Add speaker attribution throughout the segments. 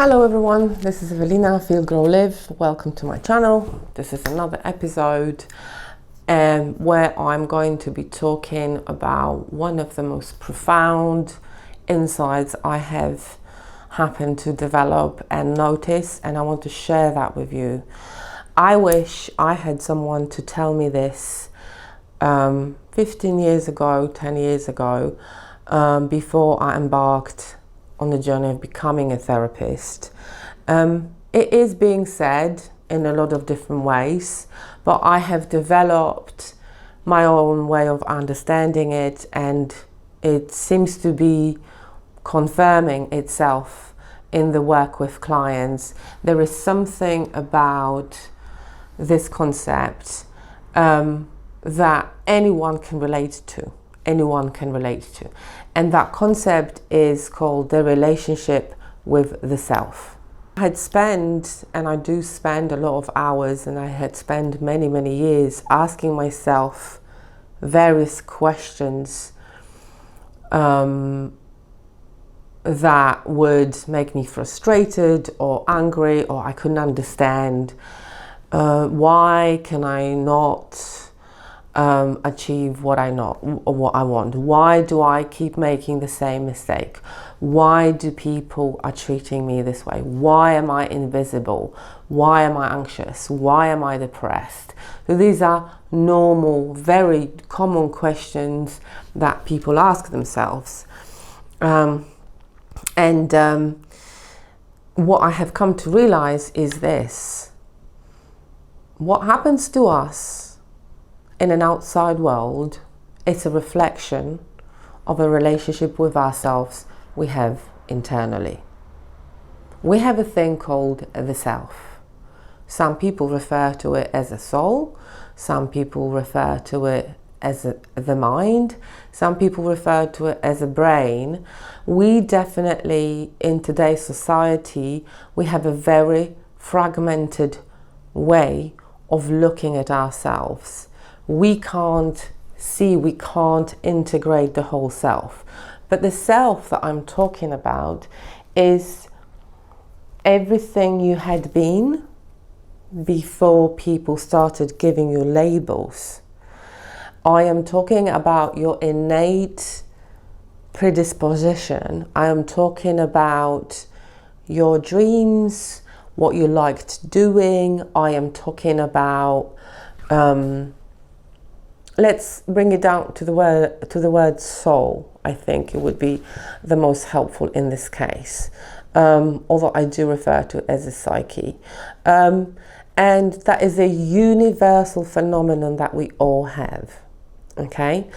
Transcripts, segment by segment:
Speaker 1: Hello everyone, this is Evelina, Feel, Grow, Live. Welcome to my channel. This is another episode where I'm going to be talking about one of the most profound insights I have happened to develop and notice, and I want to share that with you. I wish I had someone to tell me this 15 years ago, 10 years ago, before I embarked on the journey of becoming a therapist. It is being said in a lot of different ways, but I have developed my own way of understanding it, and it seems to be confirming itself in the work with clients. There is something about this concept that anyone can relate to. And that concept is called the relationship with the self. I had spent, and I do spend a lot of hours, and I had spent many years asking myself various questions that would make me frustrated or angry, or I couldn't understand. Why can I not achieve what I want? Why do I keep making the same mistake? Why do people are treating me this way? Why am I invisible? Why am I anxious? Why am I depressed? So these are normal, very common questions that people ask themselves. What I have come to realize is this: what happens to us in an outside world, it's a reflection of a relationship with ourselves we have internally. We have a thing called the self. Some people refer to it as a soul. Some people refer to it as the mind. Some people refer to it as a brain. We definitely, in today's society, we have a very fragmented way of looking at ourselves. We can't see, we can't integrate the whole self. But the self that I'm talking about is everything you had been before people started giving you labels. I am talking about your innate predisposition. I am talking about your dreams, what you liked doing. I am talking about let's bring it down to the word soul. I think it would be the most helpful in this case, although I do refer to it as a psyche. And that is a universal phenomenon that we all have, okay?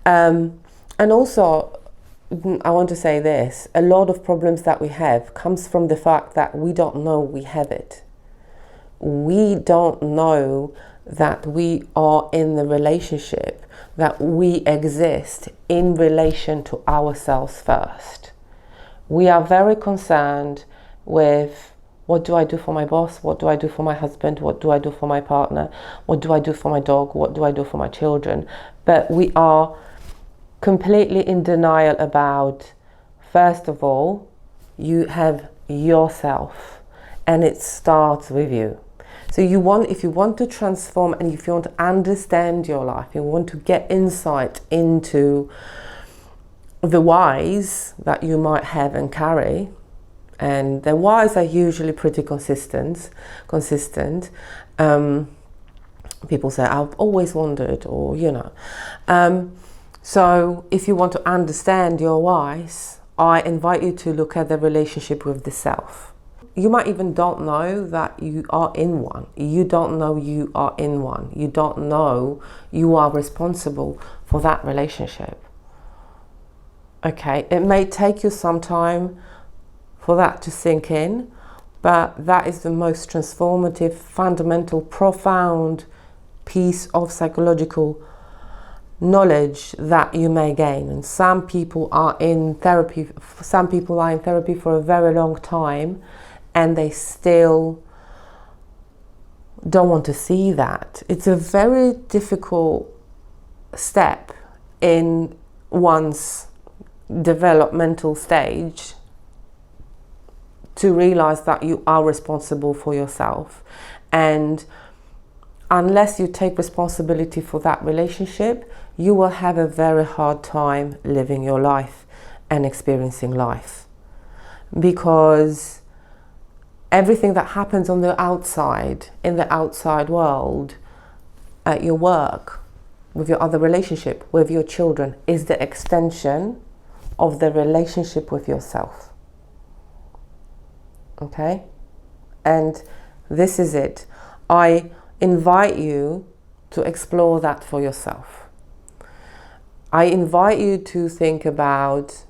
Speaker 1: And also, I want to say this: a lot of problems that we have comes from the fact that we don't know we have it. We don't know that we are in the relationship, that we exist in relation to ourselves first. We are very concerned with, what do I do for my boss? What do I do for my husband? What do I do for my partner? What do I do for my dog? What do I do for my children? But we are completely in denial about, first of all, you have yourself, and it starts with you. So if you want to transform, and if you want to understand your life, you want to get insight into the whys that you might have and carry, and the whys are usually pretty consistent. People say, I've always wondered, or so if you want to understand your whys, I invite you to look at the relationship with the self. You might even don't know that you are in one. You don't know you are in one. You don't know you are responsible for that relationship. Okay, it may take you some time for that to sink in, but that is the most transformative, fundamental, profound piece of psychological knowledge that you may gain. And some people are in therapy for a very long time, and they still don't want to see that. It's a very difficult step in one's developmental stage to realize that you are responsible for yourself. And unless you take responsibility for that relationship, you will have a very hard time living your life and experiencing life. Because everything that happens on the outside, in the outside world, at your work, with your other relationship, with your children, is the extension of the relationship with yourself. Okay? And this is it. I invite you to explore that for yourself. I invite you to think about,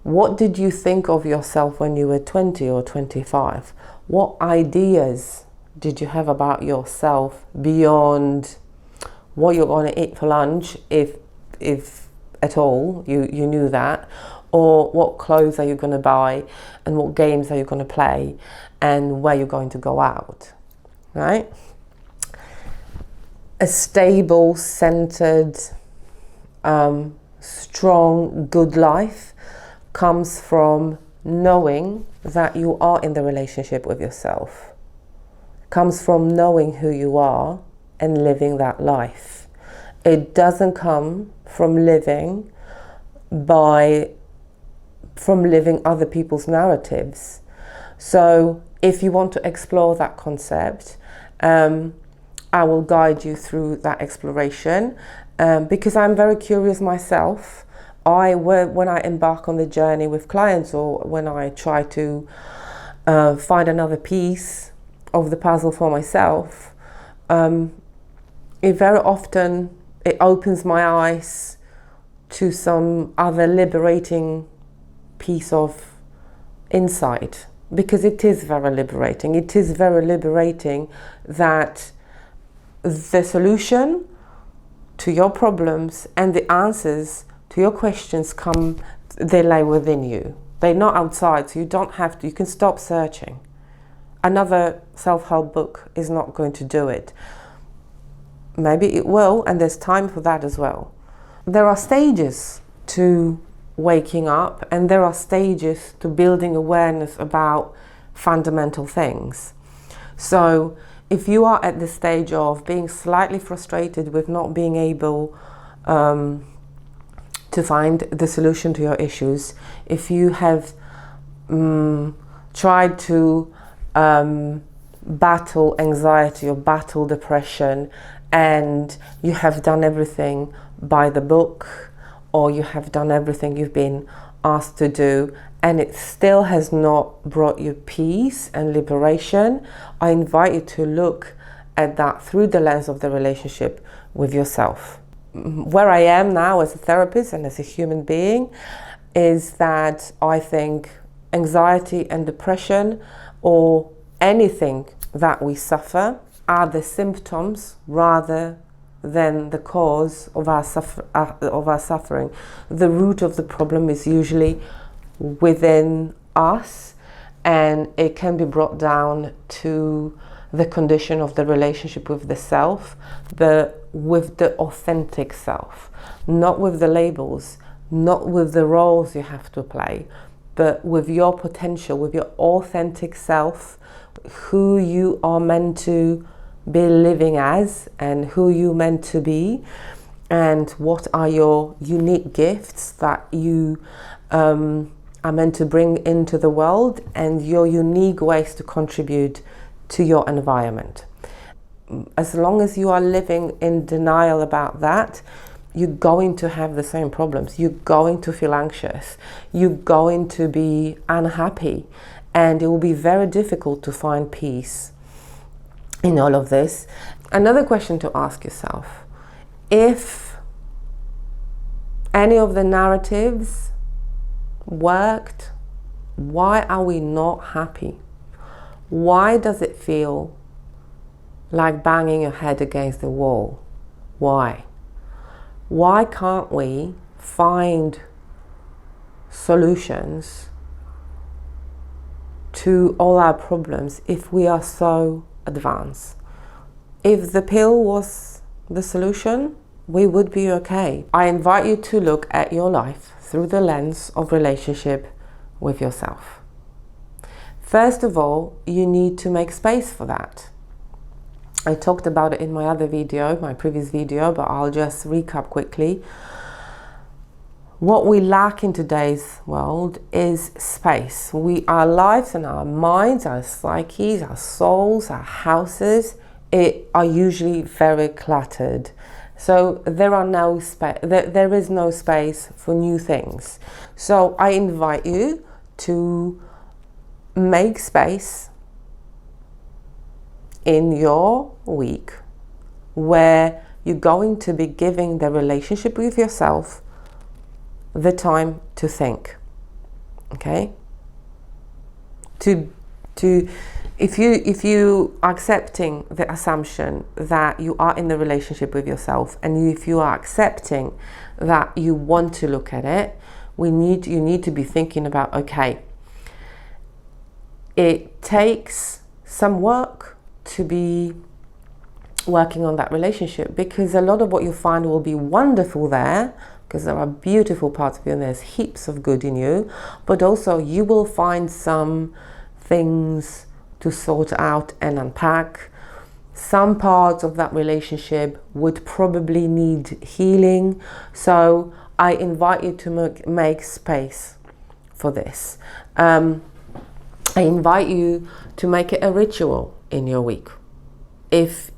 Speaker 1: what did you think of yourself when you were 20 or 25? What ideas did you have about yourself beyond what you're going to eat for lunch, if at all you knew that, or what clothes are you going to buy, and what games are you going to play, and where you're going to go out, right? A stable, centered, strong, good life comes from knowing that you are in the relationship with yourself. Comes from knowing who you are and living that life. It doesn't come from living other people's narratives. So if you want to explore that concept, I will guide you through that exploration, because I'm very curious myself. When I embark on the journey with clients, or when I try to find another piece of the puzzle for myself, it very often opens my eyes to some other liberating piece of insight, because it is very liberating. It is very liberating that the solution to your problems and the answers to your questions they lie within you. They're not outside, so you don't have to, you can stop searching. Another self-help book is not going to do it. Maybe it will, and there's time for that as well. There are stages to waking up, and there are stages to building awareness about fundamental things. So if you are at the stage of being slightly frustrated with not being able to find the solution to your issues, if you have tried to battle anxiety or battle depression, and you have done everything by the book, or you have done everything you've been asked to do, and it still has not brought you peace and liberation, I invite you to look at that through the lens of the relationship with yourself. Where I am now as a therapist and as a human being is that I think anxiety and depression, or anything that we suffer, are the symptoms rather than the cause of our suffering. The root of the problem is usually within us, and it can be brought down to the condition of the relationship with the self, with the authentic self, not with the labels, not with the roles you have to play, but with your potential, with your authentic self, who you are meant to be living as, and who you meant to be, and what are your unique gifts that you are meant to bring into the world, and your unique ways to contribute to your environment. As long as you are living in denial about that, you're going to have the same problems. You're going to feel anxious. You're going to be unhappy, and it will be very difficult to find peace in all of this. Another question to ask yourself: if any of the narratives worked, why are we not happy? Why does it feel like banging your head against the wall? Why? Why can't we find solutions to all our problems if we are so advanced? If the pill was the solution, we would be okay. I invite you to look at your life through the lens of relationship with yourself. First of all, you need to make space for that. I talked about it in my other video, my previous video, but I'll just recap quickly. What we lack in today's world is space. Our lives and our minds, our psyches, our souls, our houses, are usually very cluttered. So there is no space for new things. So I invite you to make space in your week where you're going to be giving the relationship with yourself the time to think. Okay? If you are accepting the assumption that you are in the relationship with yourself, and if you are accepting that you want to look at it, you need to be thinking about, okay, it takes some work to be working on that relationship, because a lot of what you find will be wonderful there, because there are beautiful parts of you and there's heaps of good in you, but also you will find some things to sort out and unpack. Some parts of that relationship would probably need healing. So I invite you to make space for this. I invite you to make it a ritual in your week. If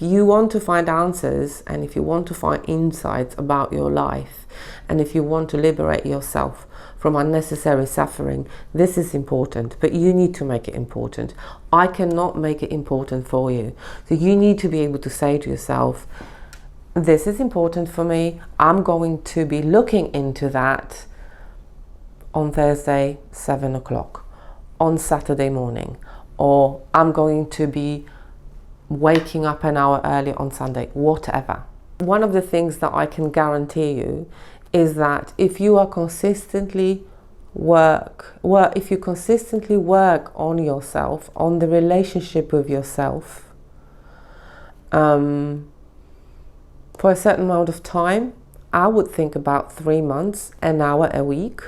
Speaker 1: you want to find answers, and if you want to find insights about your life, and if you want to liberate yourself from unnecessary suffering, this is important, but you need to make it important. I cannot make it important for you. So you need to be able to say to yourself, this is important for me. I'm going to be looking into that on Thursday, 7 o'clock, on Saturday morning, or I'm going to be waking up an hour early on Sunday, whatever. One of the things that I can guarantee you is that if you are consistently work on yourself, on the relationship with yourself, for a certain amount of time, I would think about 3 months, an hour a week,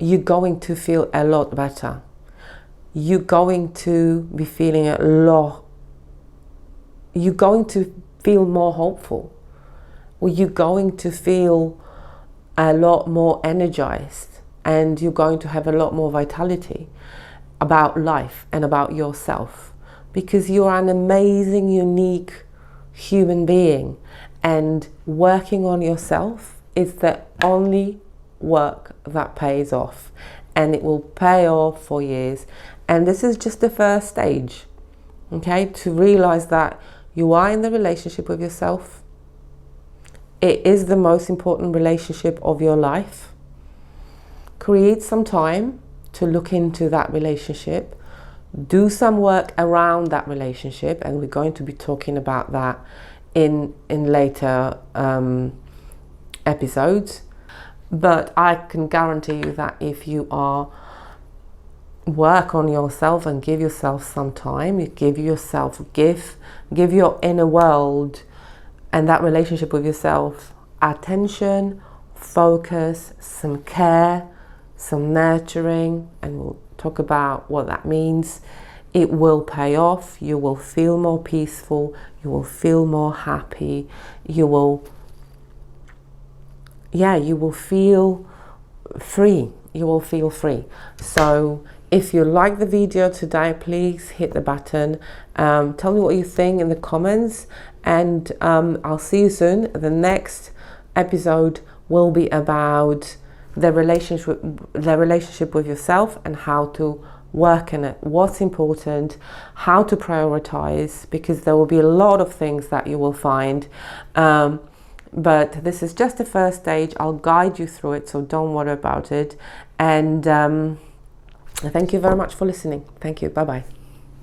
Speaker 1: you're going to feel a lot better. You're going to be feeling you're going to feel more hopeful. You're going to feel a lot more energized, and you're going to have a lot more vitality about life and about yourself, because you are an amazing, unique human being, and working on yourself is the only work that pays off, and it will pay off for years. And this is just the first stage, okay? To realize that you are in the relationship with yourself. It is the most important relationship of your life. Create some time to look into that relationship. Do some work around that relationship, and we're going to be talking about that in later episodes. But I can guarantee you that if you work on yourself and give yourself some time, you give yourself give your inner world and that relationship with yourself attention, focus, some care, some nurturing, and we'll talk about what that means. It will pay off. You will feel more peaceful, you will feel more happy, you will feel free. You will feel free. So if you like the video today, please hit the button. Tell me what you think in the comments, and I'll see you soon. The next episode will be about the relationship with yourself and how to work in it, what's important, how to prioritize, because there will be a lot of things that you will find. But this is just the first stage. I'll guide you through it, so don't worry about it. And thank you very much for listening. Thank you. Bye-bye.